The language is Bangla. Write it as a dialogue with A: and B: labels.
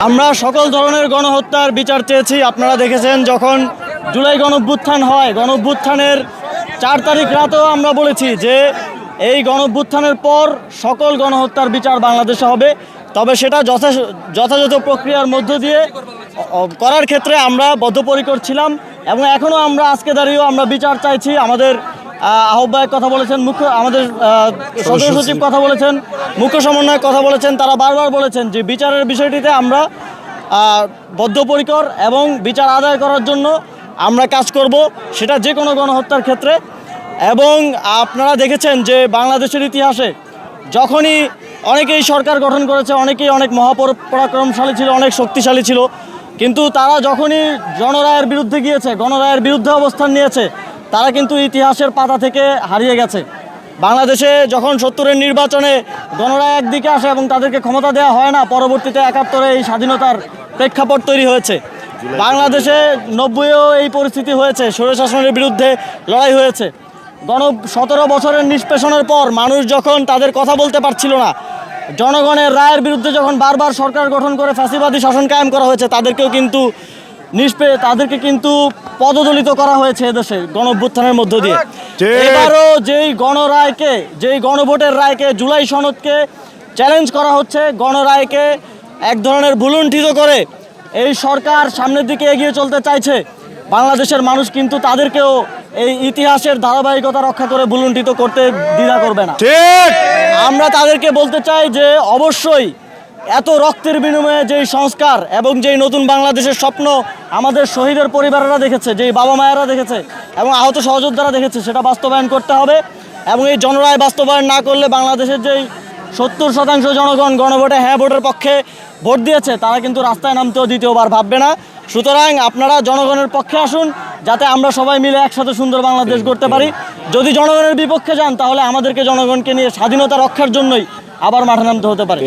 A: আমরা সকল ধরনের গণহত্যার বিচার চেয়েছি। আপনারা দেখেছেন যখন জুলাই গণঅভ্যুত্থান হয়, গণঅভ্যুত্থানের 4 তারিখ রাতেও আমরা বলেছি যে এই গণঅভ্যুত্থানের পর সকল গণহত্যার বিচার বাংলাদেশে হবে। তবে সেটা যথাযথ প্রক্রিয়ার মধ্য দিয়ে করার ক্ষেত্রে আমরা বদ্ধপরিকর ছিলাম এবং এখনও আমরা আজকে দাঁড়িয়েও আমরা বিচার চাইছি। আমাদের আহ্বায়ক কথা বলেছেন, আমাদের সদস্য সচিব কথা বলেছেন, মুখ্য সমন্বয়ক কথা বলেছেন। তারা বারবার বলেছেন যে বিচারের বিষয়টিতে আমরা বদ্ধপরিকর এবং বিচার আদায় করার জন্য আমরা কাজ করব, সেটা যে কোনো গণহত্যার ক্ষেত্রে। এবং আপনারা দেখেছেন যে বাংলাদেশের ইতিহাসে যখনই অনেকেই সরকার গঠন করেছে, অনেকেই অনেক মহাপরাক্রমশালী ছিল, অনেক শক্তিশালী ছিল, কিন্তু তারা যখনই জনরায়ের বিরুদ্ধে গিয়েছে, গণরায়ের বিরুদ্ধে অবস্থান নিয়েছে, তারা কিন্তু ইতিহাসের পাতা থেকে হারিয়ে গেছে। বাংলাদেশে যখন 70-এর নির্বাচনে গণরায় একদিকে আসে এবং তাদেরকে ক্ষমতা দেওয়া হয় না, পরবর্তীতে 71-এ এই স্বাধীনতার প্রেক্ষাপট তৈরি হয়েছে। বাংলাদেশে 90-এও এই পরিস্থিতি হয়েছে, স্বৈরশাসনের বিরুদ্ধে লড়াই হয়েছে। 17 বছরের নিষ্পেষণের পর মানুষ যখন তাদের কথা বলতে পারছিল না, জনগণের রায়ের বিরুদ্ধে যখন বারবার সরকার গঠন করে ফ্যাসিবাদী শাসন কায়েম করা হয়েছে, তাদেরকে কিন্তু পদদলিত করা হয়েছে এদেশে গণঅভ্যুত্থানের মধ্য দিয়ে। এবারও যেই গণভোটের রায়কে, জুলাই সনদকে চ্যালেঞ্জ করা হচ্ছে, গণরায়কে এক ধরনের ভুলুণ্ঠিত করে এই সরকার সামনের দিকে এগিয়ে চলতে চাইছে। বাংলাদেশের মানুষ কিন্তু তাদেরকেও এই ইতিহাসের ধারাবাহিকতা রক্ষা করে ভুলুণ্ঠিত করতে দ্বিধা করবে না। আমরা তাদেরকে বলতে চাই যে অবশ্যই এত রক্তের বিনিময়ে যেই সংস্কার এবং যেই নতুন বাংলাদেশের স্বপ্ন আমাদের শহীদের পরিবারেরা দেখেছে, যেই বাবা মায়েরা দেখেছে এবং আহত সহযোদ্ধারা দেখেছে, সেটা বাস্তবায়ন করতে হবে। এবং এই জনরায় বাস্তবায়ন না করলে বাংলাদেশের যেই 70% জনগণ গণভোটে হ্যাঁ ভোটের পক্ষে ভোট দিয়েছে, তারা কিন্তু রাস্তায় নামতেও দ্বিতীয়বার ভাববে না। সুতরাং আপনারা জনগণের পক্ষে আসুন, যাতে আমরা সবাই মিলে একসাথে সুন্দর বাংলাদেশ গড়তে পারি। যদি জনগণের বিপক্ষে যান, তাহলে আমাদেরকে জনগণকে নিয়ে স্বাধীনতা রক্ষার জন্যই আবার মাঠে নামতে হতে পারে।